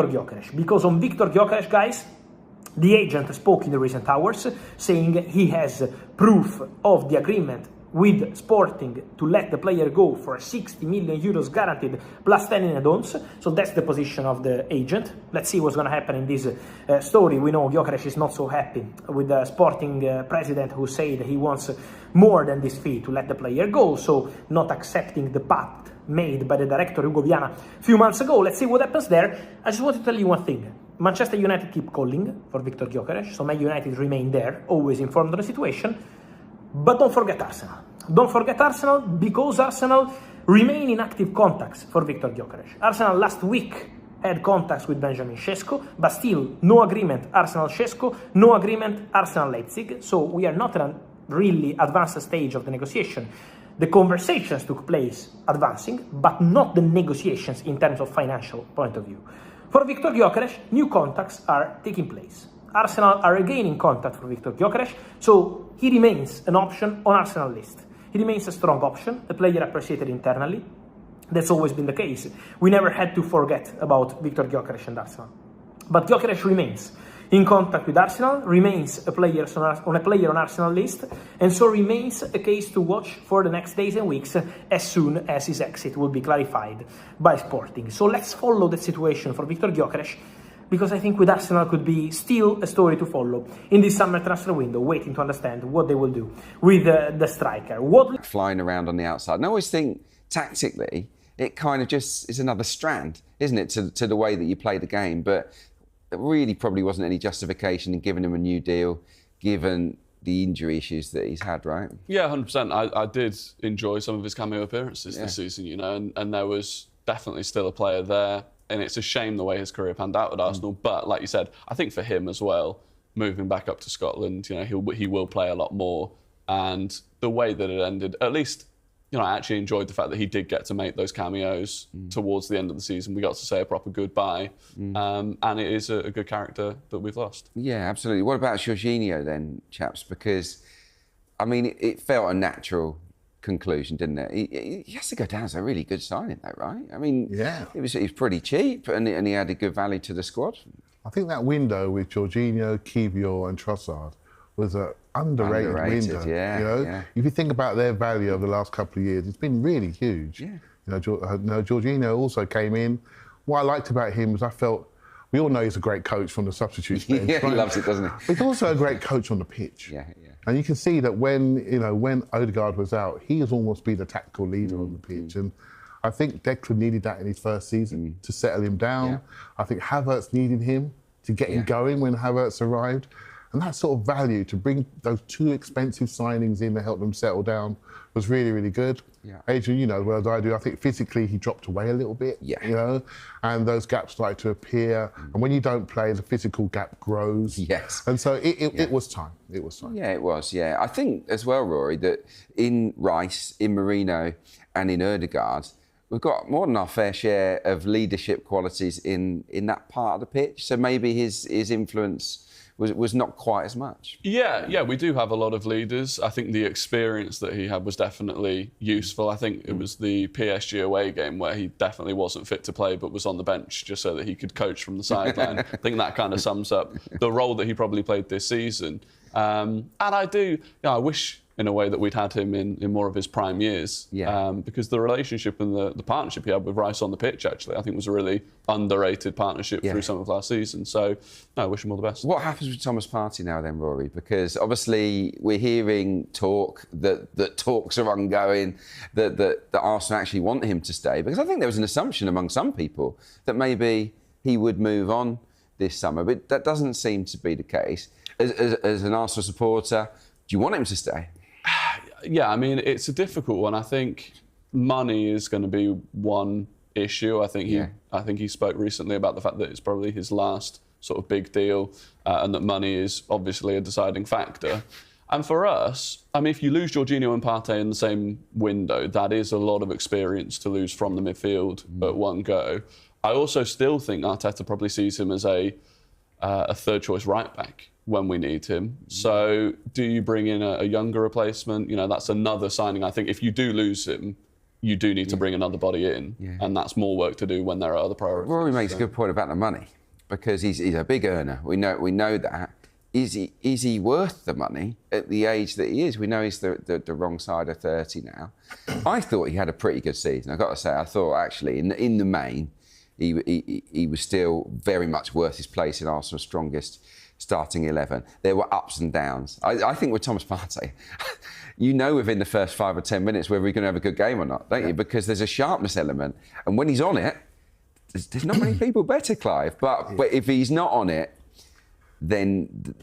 Gyökeres. Because on Viktor Gyökeres, guys, the agent spoke in the recent hours, saying he has proof of the agreement with Sporting to let the player go for 60 million euros guaranteed plus 10 in add-ons. So that's the position of the agent. Let's see what's going to happen in this story. We know Gyokeres is not so happy with the Sporting president, who said he wants more than this fee to let the player go, so not accepting the pact made by the director Hugo Viana a few months ago. Let's see what happens there. I just want to tell you one thing. Manchester United keep calling for Viktor Gyökeres, so Man United remain there, always informed of the situation. But don't forget Arsenal. Don't forget Arsenal, because Arsenal remain in active contacts for Viktor Gyökeres. Arsenal last week had contacts with Benjamin Sesko, but still no agreement Arsenal-Sesko, no agreement Arsenal-Leipzig. So we are not in a really advanced stage of the negotiation. The conversations took place advancing, but not the negotiations in terms of financial point of view. For Viktor Gyökeres, new contacts are taking place. Arsenal are regaining contact for Viktor Gyökeres, so he remains an option on Arsenal list. He remains a strong option, a player appreciated internally. That's always been the case. We never had to forget about Viktor Gyökeres and Arsenal. But Gyökeres remains in contact with Arsenal, remains a player on Arsenal list, and so remains a case to watch for the next days and weeks as soon as his exit will be clarified by Sporting. So let's follow the situation for Viktor Gyökeres, because I think with Arsenal could be still a story to follow in this summer transfer window, waiting to understand what they will do with the striker. Flying around on the outside. And I always think, tactically, it kind of just is another strand, isn't it, to the way that you play the game. But there really probably wasn't any justification in giving him a new deal, given the injury issues that he's had, right? Yeah, 100%. I did enjoy some of his cameo appearances this season, you know, and there was definitely still a player there. And it's a shame the way his career panned out at Arsenal. But like you said, I think for him as well, moving back up to Scotland, you know, he will play a lot more. And the way that it ended, at least, you know, I actually enjoyed the fact that he did get to make those cameos towards the end of the season. We got to say a proper goodbye. And it is a good character that we've lost. Yeah, absolutely. What about Jorginho then, chaps? Because, I mean, it felt a natural conclusion, didn't it? He has to go down as a really good signing, though, right? I mean, he was pretty cheap, and he added good value to the squad. I think that window with Jorginho, Kiwior and Trossard was an underrated window. Yeah, you know, if you think about their value over the last couple of years, it's been really huge. Yeah. You know, Jorginho also came in. What I liked about him was I felt, we all know he's a great coach from the substitutes bench. Yeah, he loves it, doesn't he? He's also a great coach on the pitch. Yeah. And you can see that when Odegaard was out, he has almost been the tactical leader on the pitch. And I think Declan needed that in his first season to settle him down. Yeah. I think Havertz needed him to get him going when Havertz arrived. And that sort of value, to bring those two expensive signings in to help them settle down, was really, really good. Yeah. Adrian, you know as well as I do, I think physically he dropped away a little bit, you know, and those gaps started to appear. And when you don't play, the physical gap grows. Yes. And so it was time. It was time. Yeah, it was, I think as well, Rory, that in Rice, in Marino and in Odegaard, we've got more than our fair share of leadership qualities in that part of the pitch. So maybe his influence was not quite as much. Yeah, we do have a lot of leaders. I think the experience that he had was definitely useful. I think it was the PSG away game where he definitely wasn't fit to play but was on the bench just so that he could coach from the sideline. I think that kind of sums up the role that he probably played this season. And I wish in a way that we'd had him in more of his prime years. Because the relationship and the partnership he had with Rice on the pitch, actually, I think was a really underrated partnership through some of last season. So, I wish him all the best. What happens with Thomas Partey now then, Rory? Because obviously we're hearing talk that talks are ongoing, that Arsenal actually want him to stay. Because I think there was an assumption among some people that maybe he would move on this summer, but that doesn't seem to be the case. As an Arsenal supporter, do you want him to stay? Yeah, I mean, it's a difficult one. I think money is going to be one issue. I think he spoke recently about the fact that it's probably his last sort of big deal, and that money is obviously a deciding factor. And for us, I mean, if you lose Jorginho and Partey in the same window, that is a lot of experience to lose from the midfield at one go. I also still think Arteta probably sees him as a third choice right back when we need him. So do you bring in a younger replacement? You know, that's another signing. I think if you do lose him, you do need to bring another body in, and that's more work to do when there are other priorities. Rory makes a good point about the money, because he's a big earner. We know that. Is he worth the money at the age that he is? We know he's the wrong side of 30 now. I thought he had a pretty good season. I've got to say, I thought actually in the main, he was still very much worth his place in Arsenal's strongest starting 11. There were ups and downs. I think with Thomas Partey, you know within the first 5 or 10 minutes whether he's going to have a good game or not, don't you? Because there's a sharpness element. And when he's on it, there's not many people better, Clive. But if he's not on it, then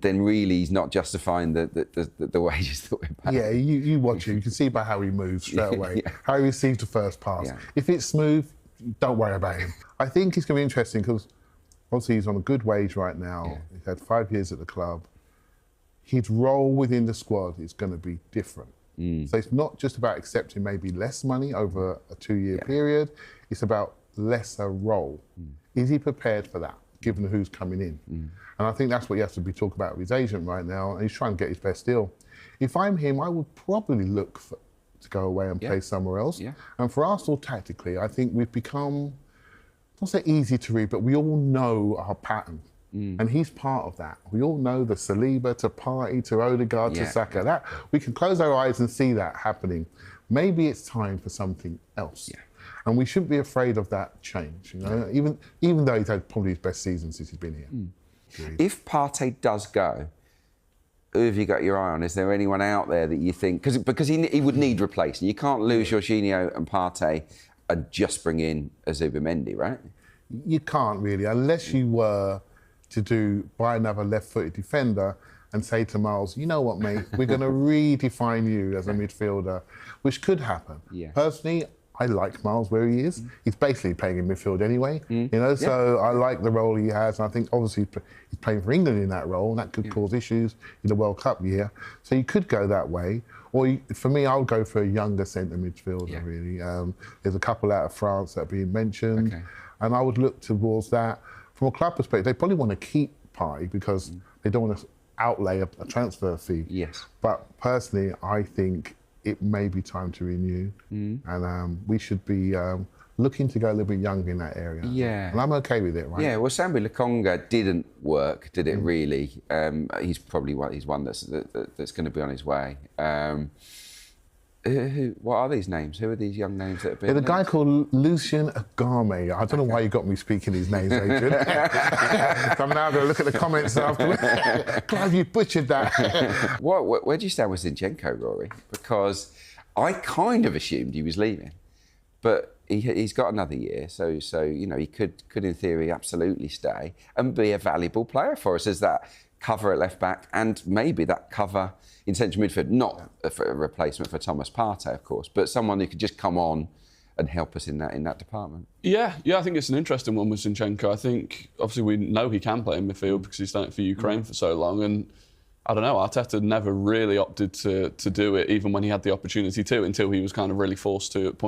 really he's not justifying the wages that we're paying. Yeah, you watch him, you can see by how he moves straight away, how he receives the first pass. Yeah. If it's smooth, don't worry about him. I think it's going to be interesting because obviously he's on a good wage right now. Yeah. He's had 5 years at the club. His role within the squad is going to be different. So it's not just about accepting maybe less money over a 2-year period. It's about lesser role. Is he prepared for that, given who's coming in? And I think that's what he has to be talking about with his agent right now, and he's trying to get his best deal. If I'm him, I would probably look to go away and play somewhere else. And for Arsenal, tactically, I think we've become, not say easy to read, but we all know our pattern. And he's part of that. We all know the Saliba to Partey to Odegaard to Saka. That we can close our eyes and see that happening. Maybe it's time for something else. And we shouldn't be afraid of that change. You know, even though he's had probably his best season since he's been here. If Partey does go, who have you got your eye on? Is there anyone out there that you think... Because he would need replacing. You can't lose Jorginho and Partey and just bring in a Zubimendi, right? You can't really, unless you were to buy another left-footed defender and say to Miles, you know what, mate, we're going to redefine you as a midfielder, which could happen. Personally, I like Miles where he is. He's basically playing in midfield anyway, you know, so I like the role he has. And I think obviously he's playing for England in that role, and that could cause issues in the World Cup year. So you could go that way. Or for me, I would go for a younger centre midfielder, really. There's a couple out of France that are being mentioned, and I would look towards that. From a club perspective, they probably want to keep Partey because they don't want to outlay a transfer fee. But personally, I think it may be time to renew, and we should be looking to go a little bit younger in that area. And I'm okay with it, right? Yeah, well, Sambi Lokonga didn't work, did it really? He's probably one that's going to be on his way. What are these names? Who are these young names that have been? There's a guy called Lucien Agame. I don't know why you got me speaking these names, Adrian. So I'm now going to look at the comments afterwards. Clive, you butchered that. Where do you stand with Zinchenko, Rory? Because I kind of assumed he was leaving, but he's got another year, so you know he could in theory absolutely stay and be a valuable player for us as that cover at left back, and maybe that cover in central midfield, not a replacement for Thomas Partey, of course, but someone who could just come on and help us in that department. Yeah, I think it's an interesting one with Zinchenko. I think obviously we know he can play in midfield because he's done it for Ukraine for so long, and I don't know, Arteta never really opted to do it, even when he had the opportunity to, until he was kind of really forced to at points.